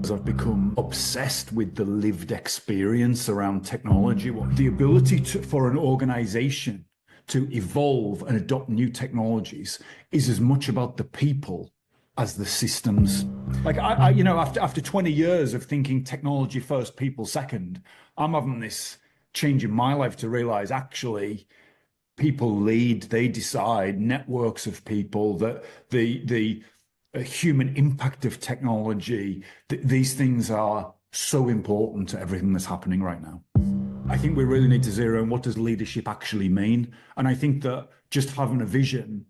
years, I've become obsessed with the lived experience around technology. The ability for an organization to evolve and adopt new technologies is as much about the people as the systems. Like after 20 years of thinking technology first, people second, I'm having this change in my life to realize actually people lead, they decide, networks of people, that the human impact of technology, these things are so important to everything that's happening right now. I think we really need to zero in what does leadership actually mean. And I think that just having a vision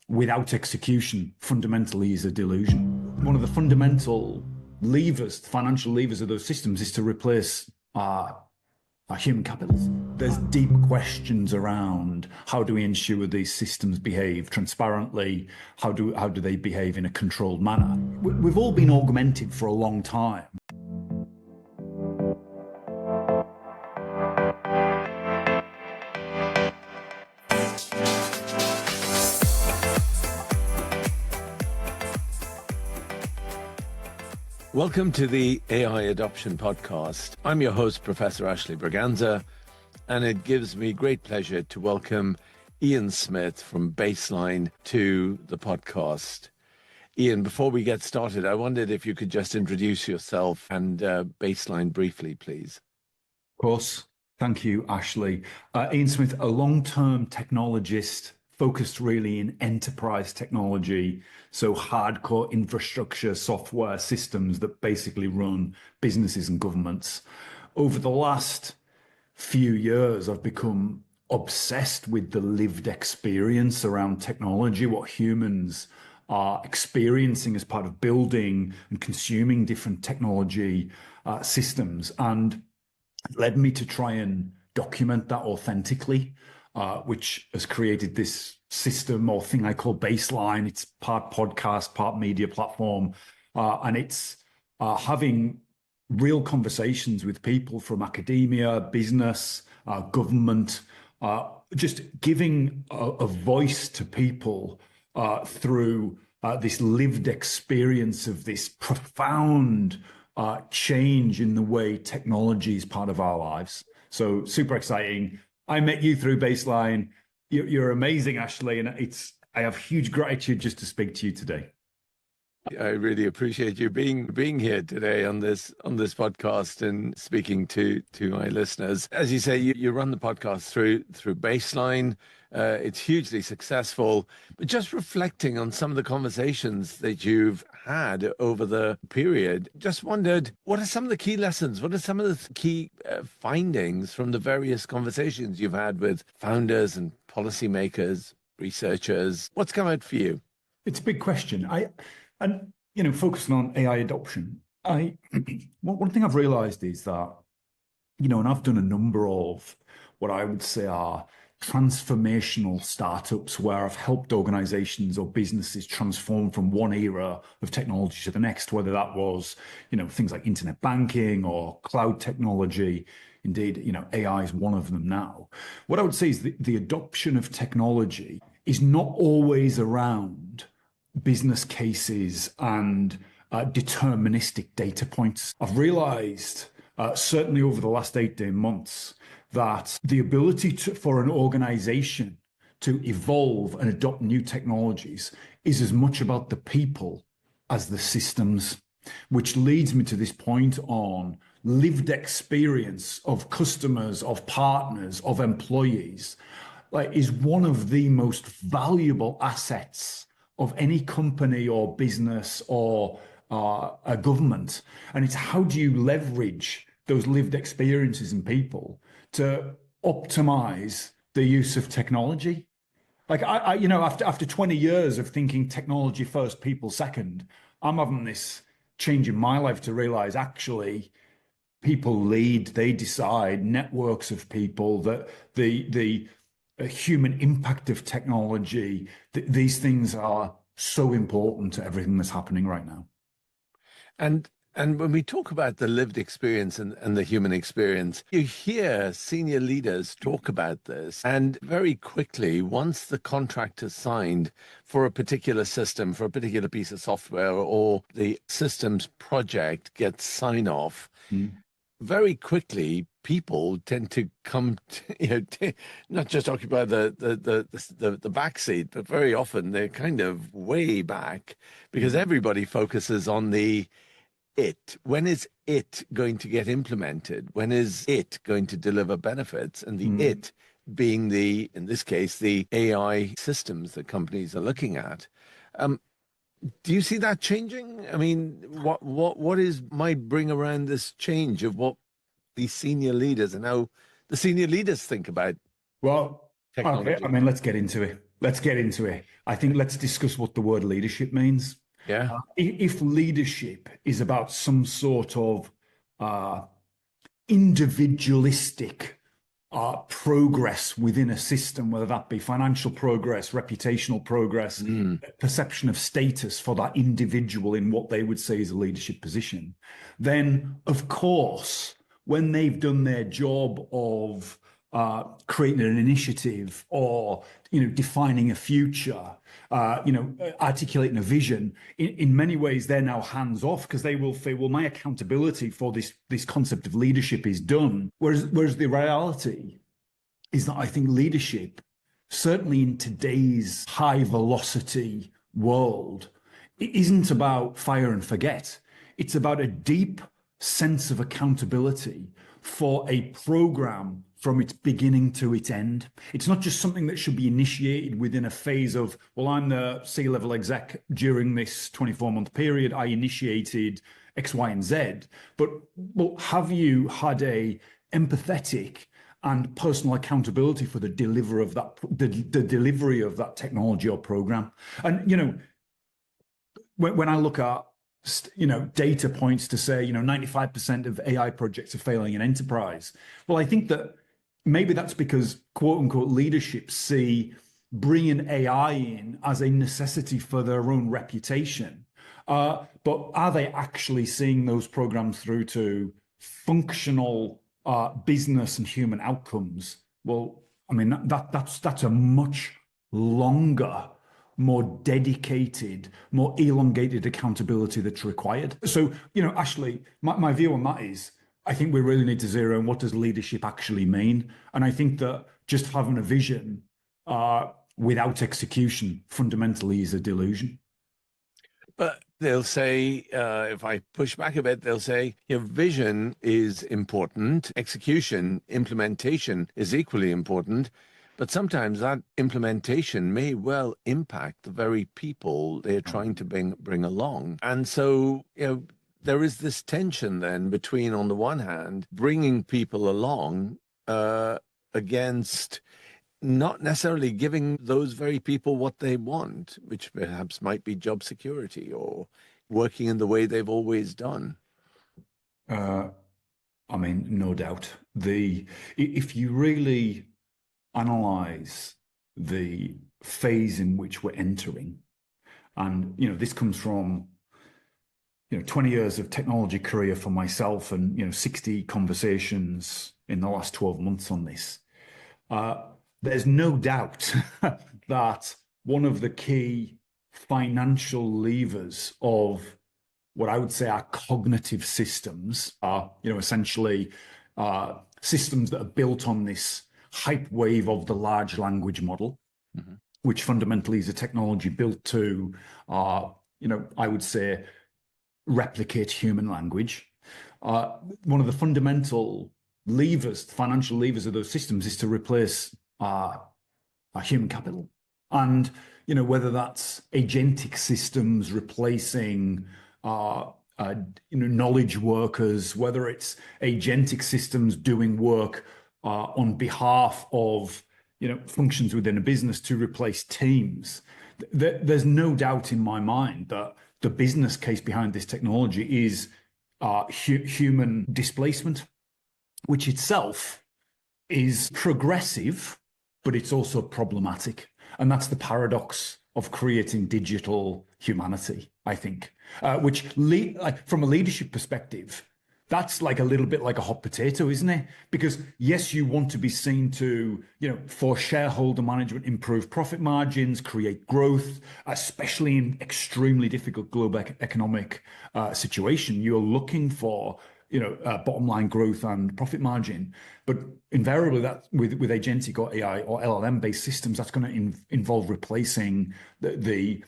without execution fundamentally is a delusion. One of the fundamental levers, financial levers of those systems is to replace our human capital. There's deep questions around how do we ensure these systems behave transparently? How do they behave in a controlled manner? We've all been augmented for a long time. Welcome to the AI Adoption Podcast. I'm your host, Professor Ashley Braganza, and it gives me great pleasure to welcome Ian Smith from Baseline to the podcast. Ian, before we get started, I wondered if you could just introduce yourself and Baseline briefly, please. Of course. Thank you, Ashley. Ian Smith, a long-term technologist focused really in enterprise technology, so hardcore infrastructure, software systems that basically run businesses and governments. Over the last few years, I've become obsessed with the lived experience around technology, what humans are experiencing as part of building and consuming different technology systems, and it led me to try and document that authentically, which has created this system or thing I call Baseline. It's part podcast, part media platform, and it's having real conversations with people from academia, business, government, just giving a voice to people through this lived experience of this profound change in the way technology is part of our lives. So super exciting. I met you through Baseline. You're amazing, Ashley, and I have huge gratitude just to speak to you today. I really appreciate you being here today on this podcast and speaking to my listeners. As you say, you run the podcast through Baseline. It's hugely successful. But just reflecting on some of the conversations that you've had over the period, just wondered, what are some of the key lessons? What are some of the key findings from the various conversations you've had with founders and policymakers, researchers? What's come out for you? It's a big question. And focusing on AI adoption, one thing I've realized is that, and I've done a number of what I would say are transformational startups where I've helped organizations or businesses transform from one era of technology to the next, whether that was, things like internet banking or cloud technology. Indeed, AI is one of them now. What I would say is the adoption of technology is not always around business cases and deterministic data points. I've realized, certainly over the last 18 months, that the ability for an organization to evolve and adopt new technologies is as much about the people as the systems, which leads me to this point on lived experience of customers, of partners, of employees, is one of the most valuable assets of any company or business or a government. And it's how do you leverage those lived experiences in people to optimize the use of technology? After 20 years of thinking technology first, people second, I'm having this change in my life to realize actually people lead, they decide, networks of people, that the human impact of technology, these things are so important to everything that's happening right now. And And when we talk about the lived experience and the human experience, you hear senior leaders talk about this. And very quickly, once the contract is signed for a particular system, for a particular piece of software, or the systems project gets sign off, very quickly people tend to come not just occupy the back seat, but very often they're kind of way back because everybody focuses on the it. When is it going to get implemented? When is it going to deliver benefits? And the it being in this case, the AI systems that companies are looking at. Do you see that changing? I mean, what might bring around this change of what the senior leaders and how the senior leaders think about Well, technology? okay, I mean, let's get into it. I think let's discuss what the word leadership means. Yeah. If leadership is about some sort of individualistic progress within a system, whether that be financial progress, reputational progress, perception of status for that individual in what they would say is a leadership position, then of course, when they've done their job of creating an initiative or defining a future, articulating a vision, in many ways they're now hands off because they will say, well, my accountability for this concept of leadership is done. Whereas the reality is that I think leadership, certainly in today's high velocity world, it isn't about fire and forget. It's about a deep sense of accountability for a program from its beginning to its end. It's not just something that should be initiated within a phase of, well, I'm the C-level exec during this 24-month period. I initiated X, Y, and Z. But well, have you had a empathetic and personal accountability for the delivery of that technology or program? And when I look at data points to say 95% of AI projects are failing in enterprise, well, I think that maybe that's because quote unquote leadership see bringing AI in as a necessity for their own reputation. But are they actually seeing those programs through to functional business and human outcomes? Well, I mean, that's a much longer, more dedicated, more elongated accountability that's required. So, Ashley, my view on that is, I think we really need to zero in what does leadership actually mean. And I think that just having a vision without execution fundamentally is a delusion. But they'll say, if I push back a bit, they'll say, vision is important, execution, implementation is equally important, but sometimes that implementation may well impact the very people they're trying to bring along. And so, there is this tension then between, on the one hand, bringing people along against not necessarily giving those very people what they want, which perhaps might be job security or working in the way they've always done. I mean, no doubt. If you really analyze the phase in which we're entering, and this comes from 20 years of technology career for myself and 60 conversations in the last 12 months on this. There's no doubt that one of the key financial levers of what I would say are cognitive systems are, essentially systems that are built on this hype wave of the large language model, which fundamentally is a technology built to, I would say, replicate human language. One of the fundamental levers, financial levers of those systems is to replace human capital. And, whether that's agentic systems replacing, knowledge workers, whether it's agentic systems doing work on behalf of, functions within a business to replace teams. There's no doubt in my mind that the business case behind this technology is human displacement, which itself is progressive, but it's also problematic. And that's the paradox of creating digital humanity, I think, which from a leadership perspective, that's like a little bit like a hot potato, isn't it? Because yes, you want to be seen to, for shareholder management, improve profit margins, create growth, especially in extremely difficult global economic situation. You're looking for, bottom line growth and profit margin. But invariably, that with agentic or AI or LLM based systems, that's going to involve replacing the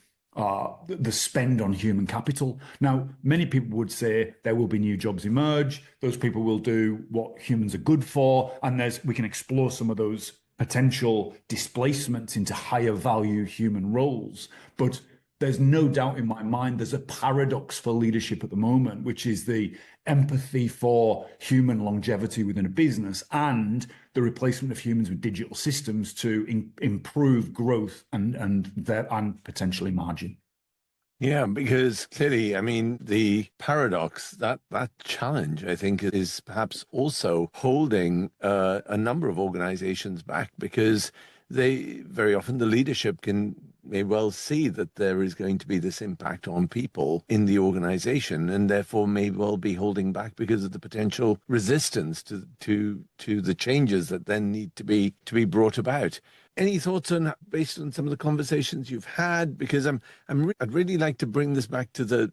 spend on human capital. Now, many people would say there will be new jobs emerge. Those people will do what humans are good for, and we can explore some of those potential displacements into higher value human roles. But there's no doubt in my mind there's a paradox for leadership at the moment, which is the empathy for human longevity within a business and the replacement of humans with digital systems to improve growth and potentially margin. Yeah, because clearly, I mean, the paradox, that challenge, I think, is perhaps also holding a number of organizations back, because they very often, the leadership may well see that there is going to be this impact on people in the organization, and therefore may well be holding back because of the potential resistance to the changes that then need to be brought about. Any thoughts on, based on some of the conversations you've had? Because I'd really like to bring this back to the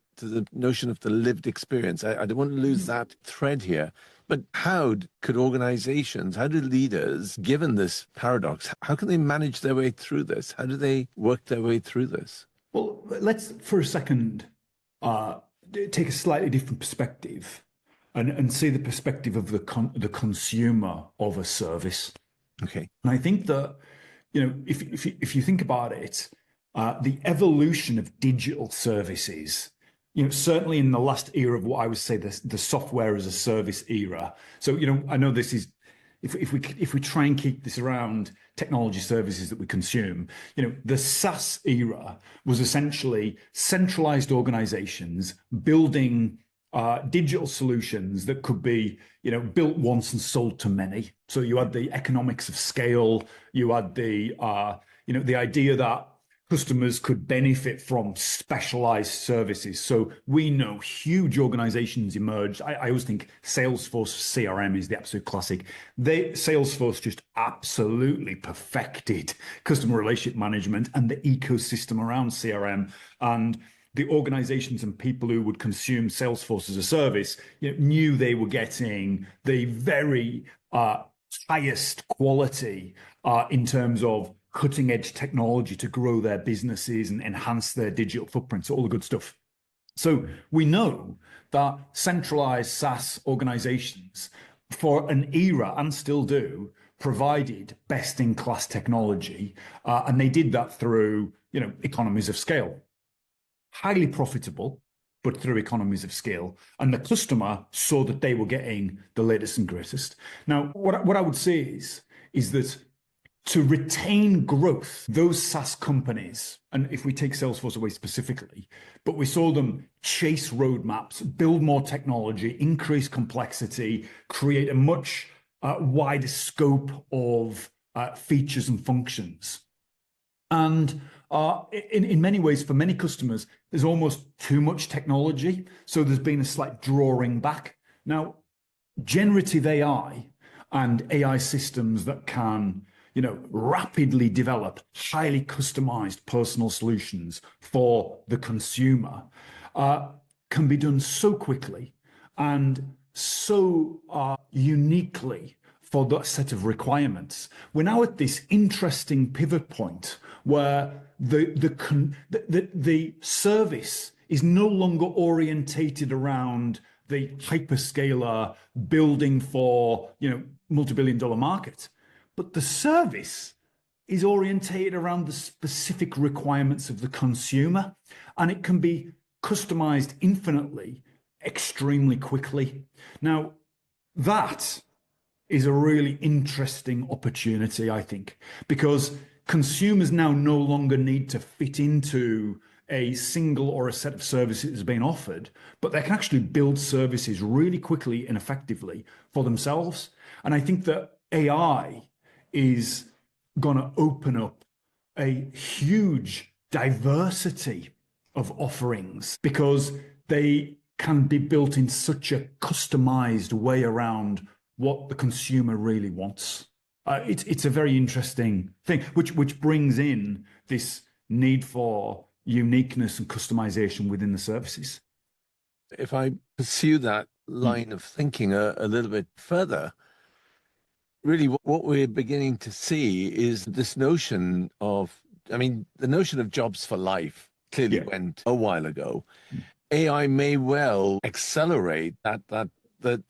notion of the lived experience. I don't want to lose that thread here. But how could organizations, how do leaders, given this paradox, how can they manage their way through this? How do they work their way through this? Well, let's for a second take a slightly different perspective and see the perspective of the consumer of a service. Okay. And I think that, if you think about it, the evolution of digital services, certainly in the last era of what I would say the software as a service era. So, I know this is, if we try and keep this around technology services that we consume, the SaaS era was essentially centralized organizations building digital solutions that could be, built once and sold to many. So you had the economics of scale, you had the idea that customers could benefit from specialized services. So we know huge organizations emerged. I always think Salesforce CRM is the absolute classic. Salesforce just absolutely perfected customer relationship management and the ecosystem around CRM. And the organizations and people who would consume Salesforce as a service, knew they were getting the very highest quality in terms of cutting edge technology to grow their businesses and enhance their digital footprints, all the good stuff. So we know that centralized SaaS organizations for an era, and still do, provided best in class technology. And they did that through, economies of scale. Highly profitable, but through economies of scale. And the customer saw that they were getting the latest and greatest. Now, what I would say is that to retain growth, those SaaS companies, and if we take Salesforce away specifically, but we saw them chase roadmaps, build more technology, increase complexity, create a much wider scope of features and functions. And in many ways, for many customers, there's almost too much technology. So there's been a slight drawing back. Now, generative AI and AI systems that can, rapidly develop highly customized personal solutions for the consumer can be done so quickly and so uniquely for that set of requirements. We're now at this interesting pivot point where the service is no longer orientated around the hyperscaler building for, multi-billion-dollar market, but the service is orientated around the specific requirements of the consumer, and it can be customized infinitely, extremely quickly. Now, that is a really interesting opportunity, I think, because consumers now no longer need to fit into a single or a set of services that's being offered, but they can actually build services really quickly and effectively for themselves. And I think that AI is going to open up a huge diversity of offerings because they can be built in such a customized way around what the consumer really wants. It's a very interesting thing, which brings in this need for uniqueness and customization within the services. If I pursue that Mm. line of thinking a little bit further, really what we're beginning to see is this notion of, I mean, the notion of jobs for life clearly Yeah. went a while ago. AI may well accelerate the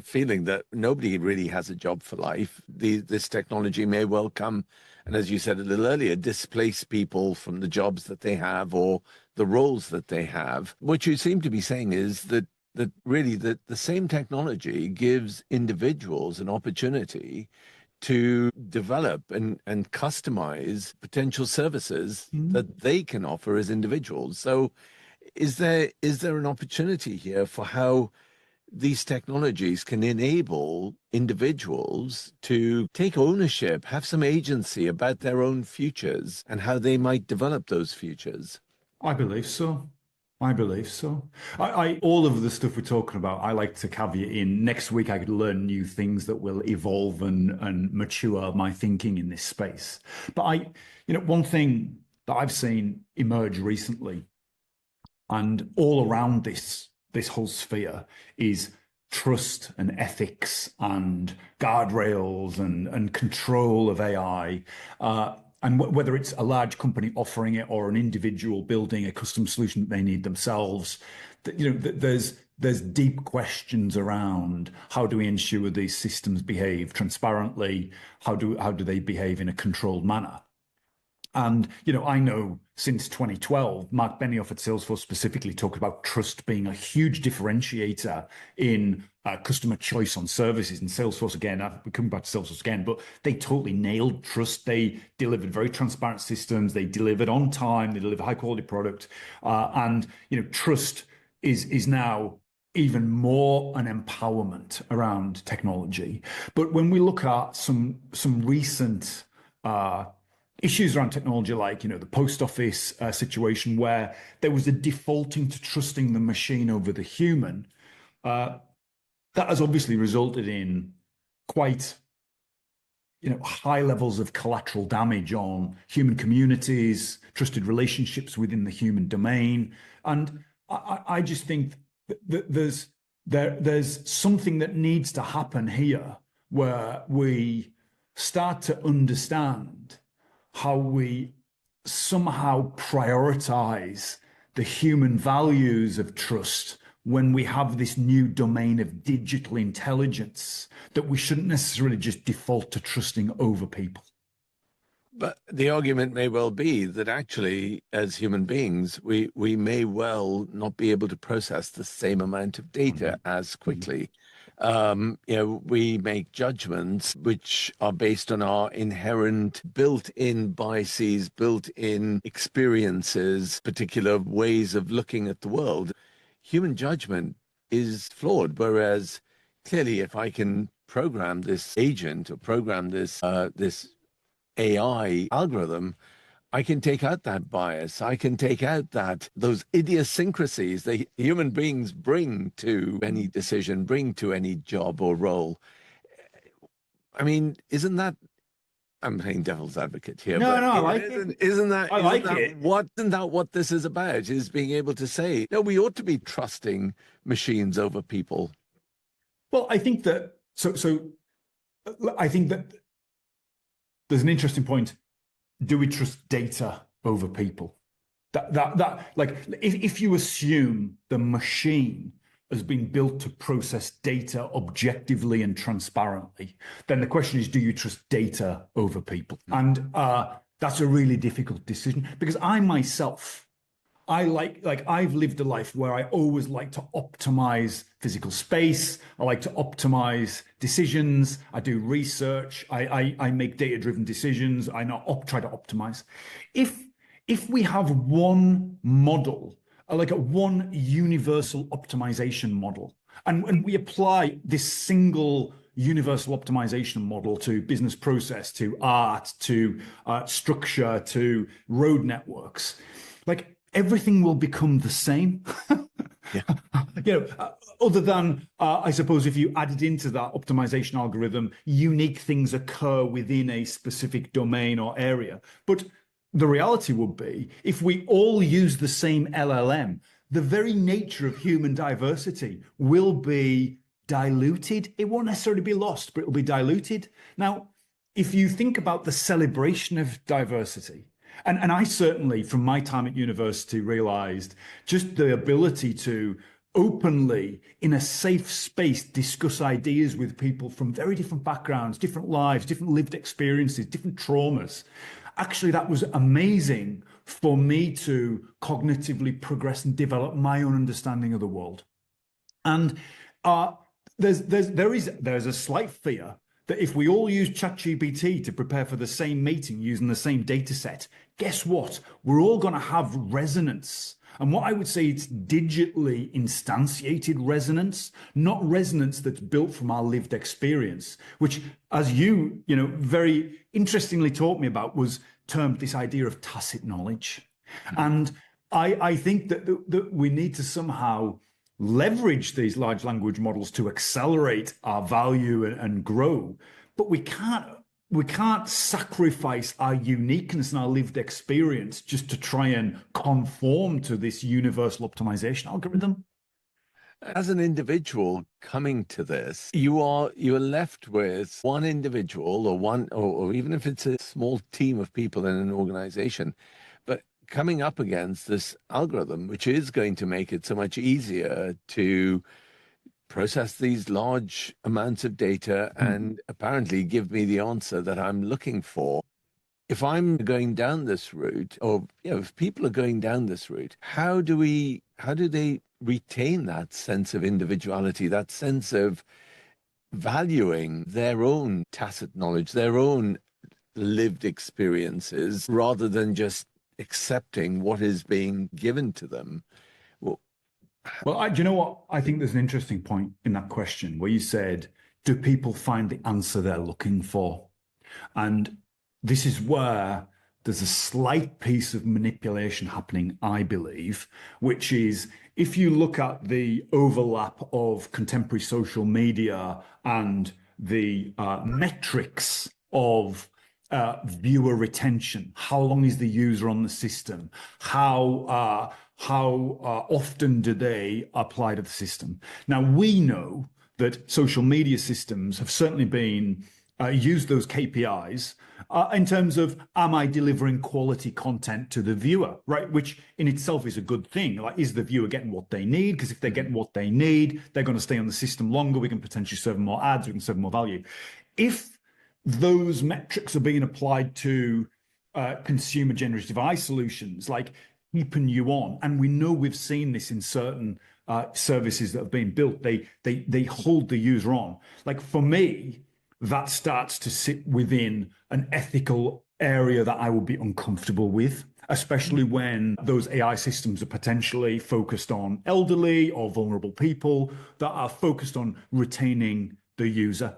feeling that nobody really has a job for life. This technology may well come, and as you said a little earlier, displace people from the jobs that they have or the roles that they have. What you seem to be saying is that really the same technology gives individuals an opportunity to develop and customize potential services that they can offer as individuals. So is there an opportunity here for how these technologies can enable individuals to take ownership, have some agency about their own futures and how they might develop those futures? I believe so. I believe so. All of the stuff we're talking about, I like to caveat in. Next week, I could learn new things that will evolve and mature my thinking in this space. But one thing that I've seen emerge recently and all around this whole sphere is trust and ethics and guardrails and control of AI. And whether it's a large company offering it or an individual building a custom solution that they need themselves, there's deep questions around how do we ensure these systems behave transparently? How do they behave in a controlled manner? And, I know since 2012, Mark Benioff at Salesforce specifically talked about trust being a huge differentiator in customer choice on services. And Salesforce, again, we're coming back to Salesforce again, but they totally nailed trust. They delivered very transparent systems. They delivered on time. They delivered high quality product. And, trust is now even more an empowerment around technology. But when we look at some recent issues around technology, like the post office situation where there was a defaulting to trusting the machine over the human, that has obviously resulted in quite high levels of collateral damage on human communities, trusted relationships within the human domain, and I just think that there's something that needs to happen here where we start to understand how we somehow prioritize the human values of trust when we have this new domain of digital intelligence, that we shouldn't necessarily just default to trusting over people. But the argument may well be that actually, as human beings, we may well not be able to process the same amount of data as quickly. We make judgments which are based on our inherent built-in biases, built-in experiences, particular ways of looking at the world. Human judgment is flawed, whereas clearly if I can program this agent or program this AI algorithm, I can take out that bias. I can take out those idiosyncrasies that human beings bring to any decision, bring to any job or role. I mean, isn't that, I'm playing devil's advocate here, No, but no, I like it. isn't that I like it. isn't that what this is about? Is being able to say, no, we ought to be trusting machines over people. Well, I think that I think that there's an interesting point. Do we trust data over people? That like if you assume the machine has been built to process data objectively and transparently, then the question is, do you trust data over people? And that's a really difficult decision because I myself, I've lived a life where I always like to optimize physical space. I like to optimize decisions. I do research. I make data-driven decisions. I not try to optimize. If we have one model, like a one universal optimization model, and we apply this single universal optimization model to business process, to art, to structure, to road networks, like everything will become the same. Yeah. Other than, I suppose, if you added into that optimization algorithm, unique things occur within a specific domain or area. But the reality would be, if we all use the same LLM, the very nature of human diversity will be diluted. It won't necessarily be lost, but it'll be diluted. Now, if you think about the celebration of diversity, and I certainly, from my time at university, realized just the ability to openly, in a safe space, discuss ideas with people from very different backgrounds, different lives, different lived experiences, different traumas. Actually, that was amazing for me to cognitively progress and develop my own understanding of the world. And there's a slight fear that if we all use ChatGPT to prepare for the same meeting using the same data set, guess what? We're all going to have resonance. And what I would say, it's digitally instantiated resonance, not resonance that's built from our lived experience, which, as you very interestingly taught me about, was termed this idea of tacit knowledge. And I think that we need to somehow leverage these large language models to accelerate our value and grow, but we can't sacrifice our uniqueness and our lived experience just to try and conform to this universal optimization algorithm. As an individual coming to this, you're left with one individual or even if it's a small team of people in an organization, but coming up against this algorithm, which is going to make it so much easier to process these large amounts of data and apparently give me the answer that I'm looking for. If I'm going down this route, or if people are going down this route, how do they retain that sense of individuality, that sense of valuing their own tacit knowledge, their own lived experiences, rather than just accepting what is being given to them? Well, do you know what? I think there's an interesting point in that question where you said, do people find the answer they're looking for? And this is where there's a slight piece of manipulation happening, I believe, which is if you look at the overlap of contemporary social media and the metrics of viewer retention, how long is the user on the system, how often do they apply to the system? Now, we know that social media systems have certainly been used those KPIs in terms of, am I delivering quality content to the viewer, right? Which in itself is a good thing. Like, is the viewer getting what they need? Because if they're getting what they need, they're going to stay on the system longer. We can potentially serve them more ads. We can serve them more value. If those metrics are being applied to consumer generative AI solutions, like keeping you on, and we know we've seen this in certain services that have been built, they hold the user on. Like, for me, that starts to sit within an ethical area that I would be uncomfortable with, especially when those AI systems are potentially focused on elderly or vulnerable people that are focused on retaining the user.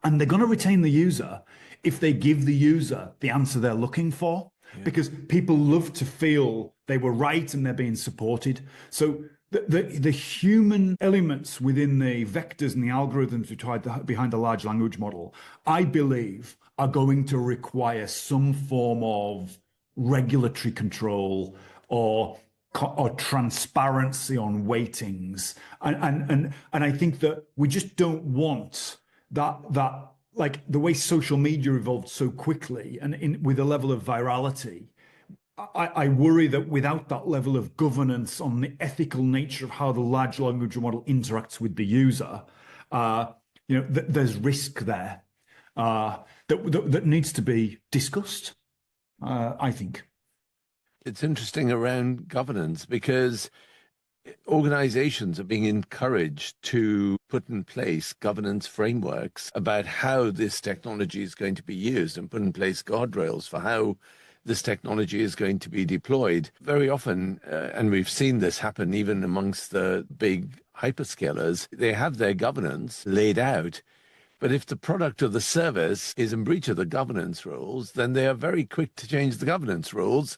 And they're going to retain the user if they give the user the answer they're looking for, because people love to feel they were right and they're being supported. So the human elements within the vectors and the algorithms which hide behind the large language model, I believe, are going to require some form of regulatory control or transparency on weightings. And I think that we just don't want that like the way social media evolved so quickly and with a level of virality. I worry that without that level of governance on the ethical nature of how the large language model interacts with the user, there's risk there that needs to be discussed, I think. It's interesting around governance because organizations are being encouraged to put in place governance frameworks about how this technology is going to be used and put in place guardrails for how this technology is going to be deployed. Very often, and we've seen this happen even amongst the big hyperscalers, they have their governance laid out, But if the product or the service is in breach of the governance rules, then they are very quick to change the governance rules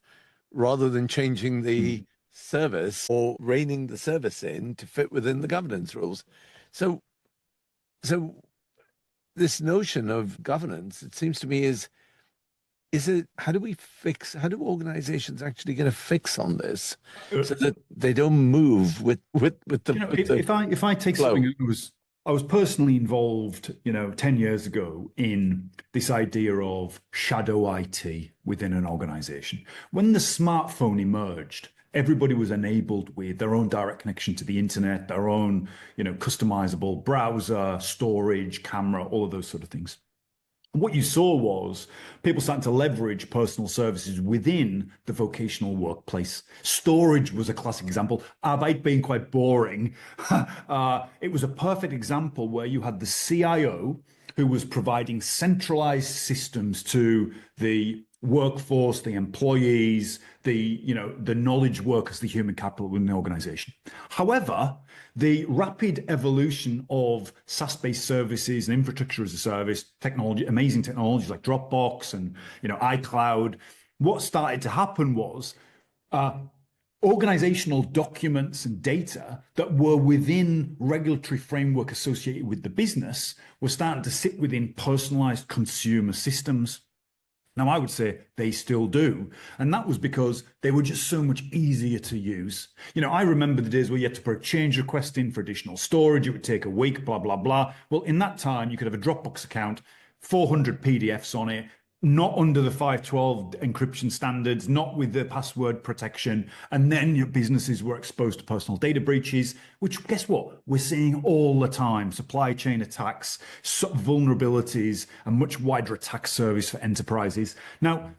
rather than changing the service or reining the service in to fit within the governance rules. So this notion of governance, it seems to me, is it, how do organizations actually get a fix on this so that they don't move with the if I take flow? something, I was personally involved, 10 years ago in this idea of shadow IT within an organization. When the smartphone emerged, everybody was enabled with their own direct connection to the internet, their own, customizable browser, storage, camera, all of those sort of things. What you saw was people starting to leverage personal services within the vocational workplace. Storage was a classic example, albeit being quite boring. It was a perfect example where you had the CIO who was providing centralized systems to the workforce, the employees, the knowledge workers, the human capital within the organization. However, the rapid evolution of SaaS-based services and infrastructure as a service technology, amazing technologies like Dropbox and iCloud, what started to happen was organizational documents and data that were within regulatory framework associated with the business were starting to sit within personalized consumer systems. Now, I would say they still do. And that was because they were just so much easier to use. I remember the days where you had to put a change request in for additional storage. It would take a week, blah, blah, blah. Well, in that time, you could have a Dropbox account, 400 PDFs on it, not under the 512 encryption standards, not with the password protection. And then your businesses were exposed to personal data breaches, which, guess what? We're seeing all the time. Supply chain attacks, vulnerabilities, a much wider attack service for enterprises. Now,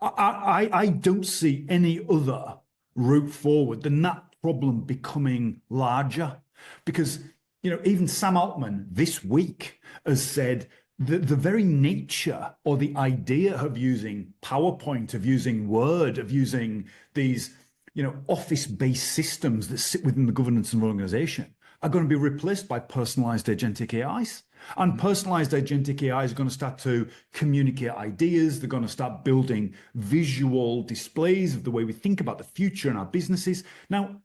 I don't see any other route forward than that problem becoming larger. Because, even Sam Altman this week has said, the very nature or the idea of using PowerPoint, of using Word, of using these, office-based systems that sit within the governance of an organization are going to be replaced by personalized agentic AIs. And personalized agentic AIs are going to start to communicate ideas. They're going to start building visual displays of the way we think about the future in our businesses. Now,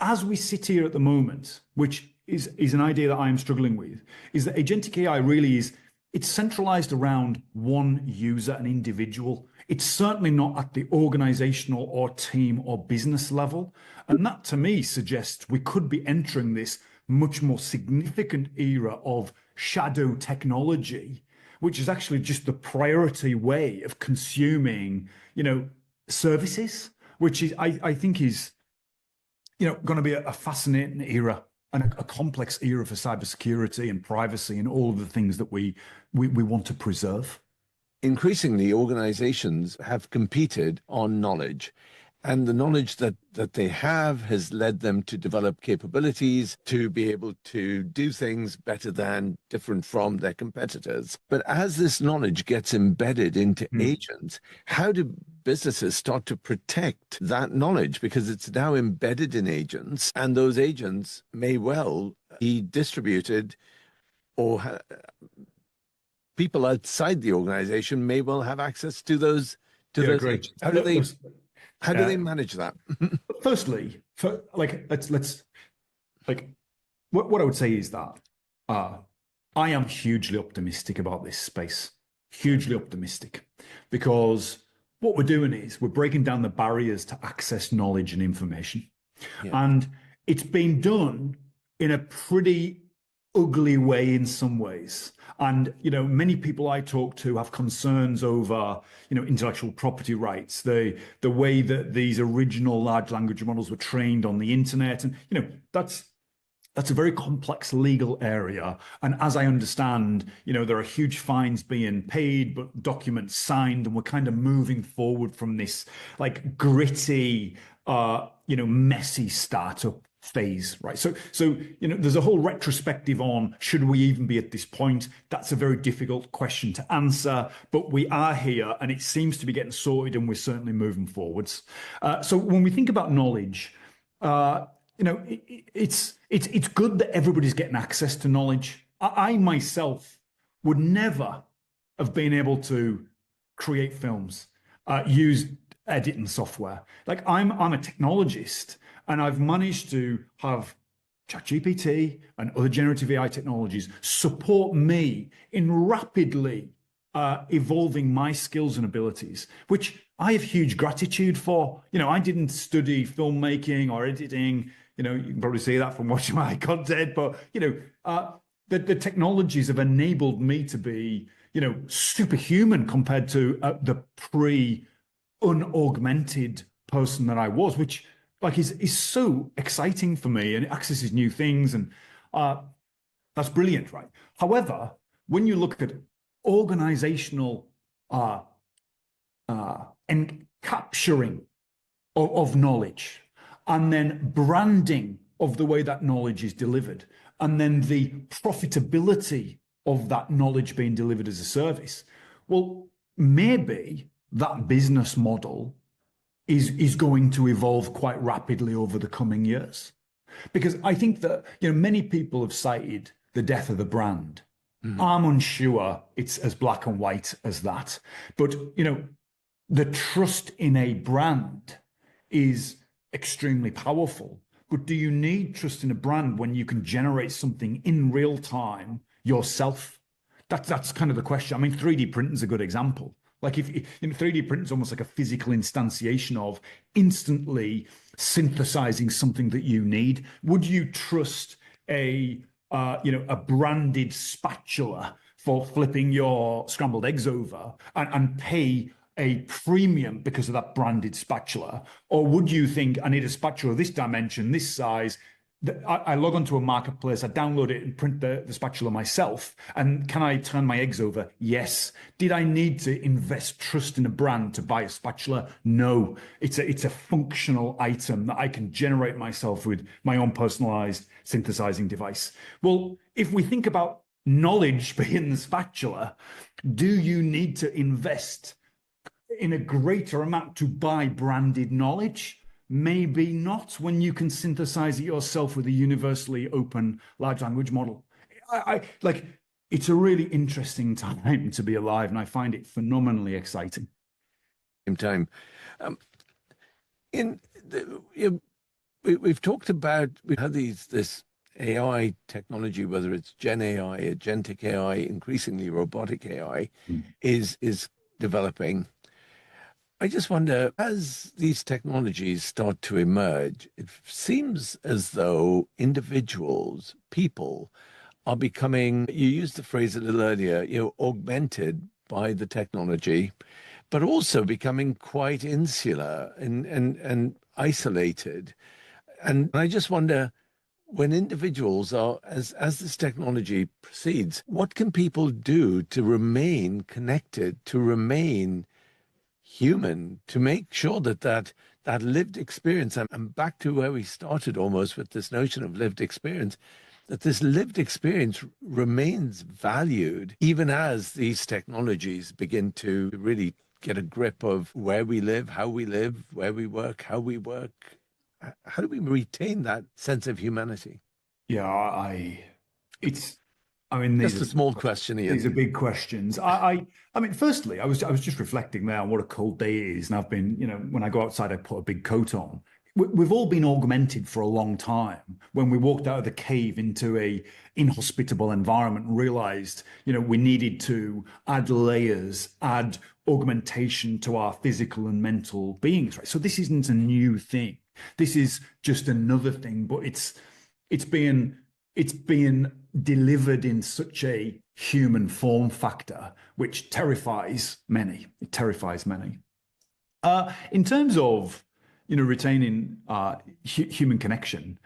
as we sit here at the moment, which is an idea that I am struggling with, is that agentic AI really is, it's centralized around one user, an individual. It's certainly not at the organizational or team or business level. And that to me suggests we could be entering this much more significant era of shadow technology, which is actually just the priority way of consuming, services, which is, I think is, going to be a fascinating era and a complex era for cybersecurity and privacy and all of the things that we want to preserve. Increasingly, organizations have competed on knowledge. And the knowledge that they have has led them to develop capabilities to be able to do things better than, different from their competitors. But as this knowledge gets embedded into agents, how do businesses start to protect that knowledge? Because it's now embedded in agents, and those agents may well be distributed, or people outside the organization may well have access to those agents. How do they manage that? Firstly, let's what I would say is that I am hugely optimistic about this space. Hugely optimistic, because what we're doing is we're breaking down the barriers to access knowledge and information, and it's been done in a pretty ugly way in some ways. And, many people I talk to have concerns over, intellectual property rights, the way that these original large language models were trained on the internet. And, that's a very complex legal area. And as I understand, there are huge fines being paid, but documents signed, and we're kind of moving forward from this like gritty, messy startup phase, right? So there's a whole retrospective on should we even be at this point. That's a very difficult question to answer, but we are here, and it seems to be getting sorted, and we're certainly moving forwards. So when we think about knowledge, it's good that everybody's getting access to knowledge. I myself would never have been able to create films, use editing software. Like I'm a technologist, and I've managed to have ChatGPT and other generative AI technologies support me in rapidly evolving my skills and abilities, which I have huge gratitude for. I didn't study filmmaking or editing. You can probably see that from watching my content, but the technologies have enabled me to be, superhuman compared to the pre-unaugmented person that I was, which is so exciting for me, and it accesses new things, and that's brilliant, right? However, when you look at organizational and capturing of knowledge, and then branding of the way that knowledge is delivered, and then the profitability of that knowledge being delivered as a service, well, maybe that business model is going to evolve quite rapidly over the coming years. Because I think that many people have cited the death of the brand. Mm-hmm. I'm unsure it's as black and white as that. But the trust in a brand is extremely powerful. But do you need trust in a brand when you can generate something in real time yourself? That's kind of the question. I mean, 3D printing is a good example. Like if 3D printing is almost like a physical instantiation of instantly synthesizing something that you need. Would you trust a branded spatula for flipping your scrambled eggs over and pay a premium because of that branded spatula? Or would you think, I need a spatula of this dimension, this size? I log onto a marketplace, I download it and print the spatula myself. And can I turn my eggs over? Yes. Did I need to invest trust in a brand to buy a spatula? No. It's a functional item that I can generate myself with my own personalized synthesizing device. Well, if we think about knowledge being the spatula, do you need to invest in a greater amount to buy branded knowledge? Maybe not, when you can synthesize it yourself with a universally open large language model. It's a really interesting time to be alive, and I find it phenomenally exciting. Same time. We've talked about, we've had this AI technology, whether it's Gen AI, agentic AI, increasingly robotic AI, is developing. I just wonder, as these technologies start to emerge, it seems as though individuals, people, are becoming, you used the phrase a little earlier, augmented by the technology, but also becoming quite insular and isolated. And I just wonder, when individuals are, as this technology proceeds, what can people do to remain connected, to remain human, to make sure that lived experience, and back to where we started almost with this notion of lived experience, that this lived experience remains valued even as these technologies begin to really get a grip of where we live, where we work, how we work. How do we retain that sense of humanity? Yeah, Just a small question, Ian. These are big questions. I mean, firstly, I was just reflecting there on what a cold day is, and I've been, when I go outside, I put a big coat on. We've all been augmented for a long time. When we walked out of the cave into a inhospitable environment and realized, we needed to add layers, add augmentation to our physical and mental beings, right? So this isn't a new thing. This is just another thing, but it's being delivered in such a human form factor, which terrifies many. It terrifies many. In terms of retaining human connection,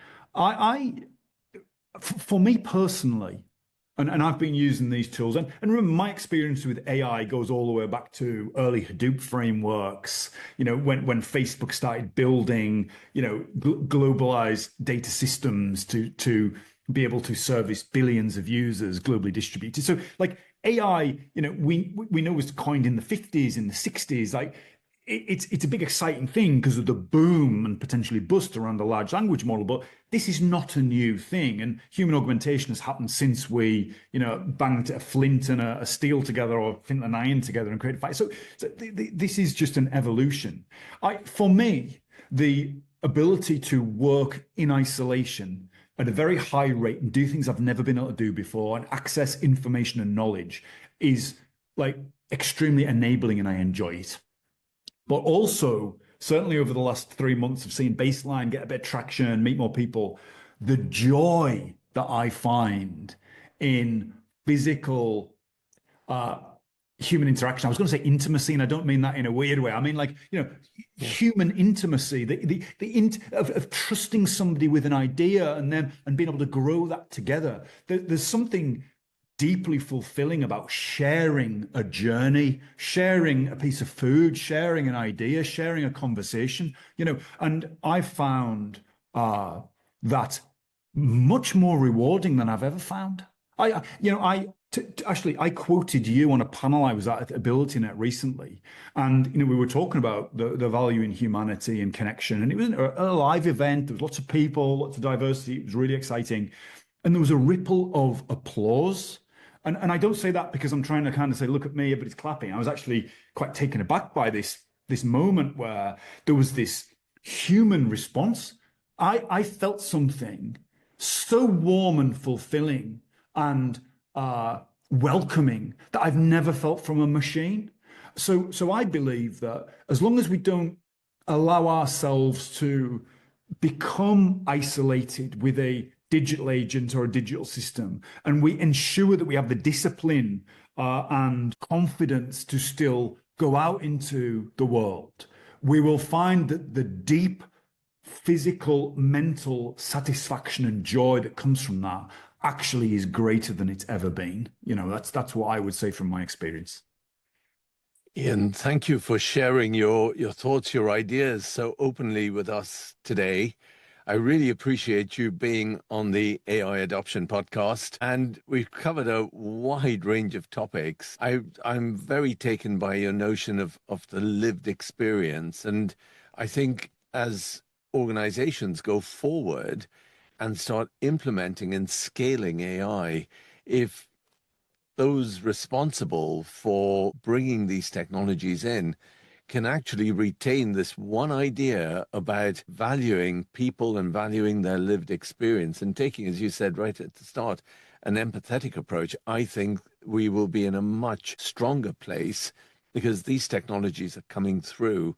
for me personally, and I've been using these tools, and remember, my experience with AI goes all the way back to early Hadoop frameworks. When Facebook started building globalized data systems to be able to service billions of users globally distributed. So like AI, we know was coined in the 50s, in the 60s. Like it's a big exciting thing because of the boom and potentially bust around the large language model, but this is not a new thing. And human augmentation has happened since we, banged a flint and a steel together, or flint and iron together, and created fire. So this is just an evolution. For me, the ability to work in isolation at a very high rate and do things I've never been able to do before and access information and knowledge is like extremely enabling, and I enjoy it. But also, certainly over the last 3 months of seeing Baseline get a bit of traction, meet more people, the joy that I find in physical human interaction. I was going to say intimacy, and I don't mean that in a weird way. I mean, like, human intimacy, of trusting somebody with an idea and being able to grow that together. There's something deeply fulfilling about sharing a journey, sharing a piece of food, sharing an idea, sharing a conversation, and I found that much more rewarding than I've ever found. Actually, I quoted you on a panel I was at AbilityNet recently, and we were talking about the value in humanity and connection, and it was a live event. There was lots of people, lots of diversity. It was really exciting, and there was a ripple of applause. And I don't say that because I'm trying to kind of say, look at me, everybody's clapping. I was actually quite taken aback by this moment where there was this human response. I felt something so warm and fulfilling and welcoming that I've never felt from a machine. So I believe that as long as we don't allow ourselves to become isolated with a digital agent or a digital system, and we ensure that we have the discipline and confidence to still go out into the world, we will find that the deep physical, mental satisfaction and joy that comes from that actually is greater than it's ever been. That's what I would say from my experience. Ian, thank you for sharing your thoughts, your ideas so openly with us today. I really appreciate you being on the AI Adoption podcast, and we've covered a wide range of topics. I'm very taken by your notion of the lived experience, and I think as organizations go forward and start implementing and scaling AI, if those responsible for bringing these technologies in can actually retain this one idea about valuing people and valuing their lived experience and taking, as you said right at the start, an empathetic approach, I think we will be in a much stronger place, because these technologies are coming through,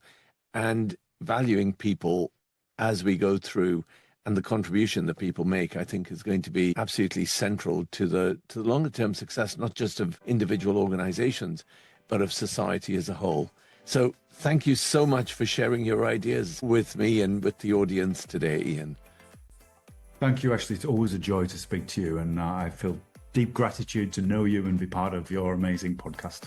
and valuing people as we go through and the contribution that people make, I think, is going to be absolutely central to the longer term success, not just of individual organizations, but of society as a whole. So thank you so much for sharing your ideas with me and with the audience today, Ian. Thank you, Ashley. It's always a joy to speak to you, and I feel deep gratitude to know you and be part of your amazing podcast.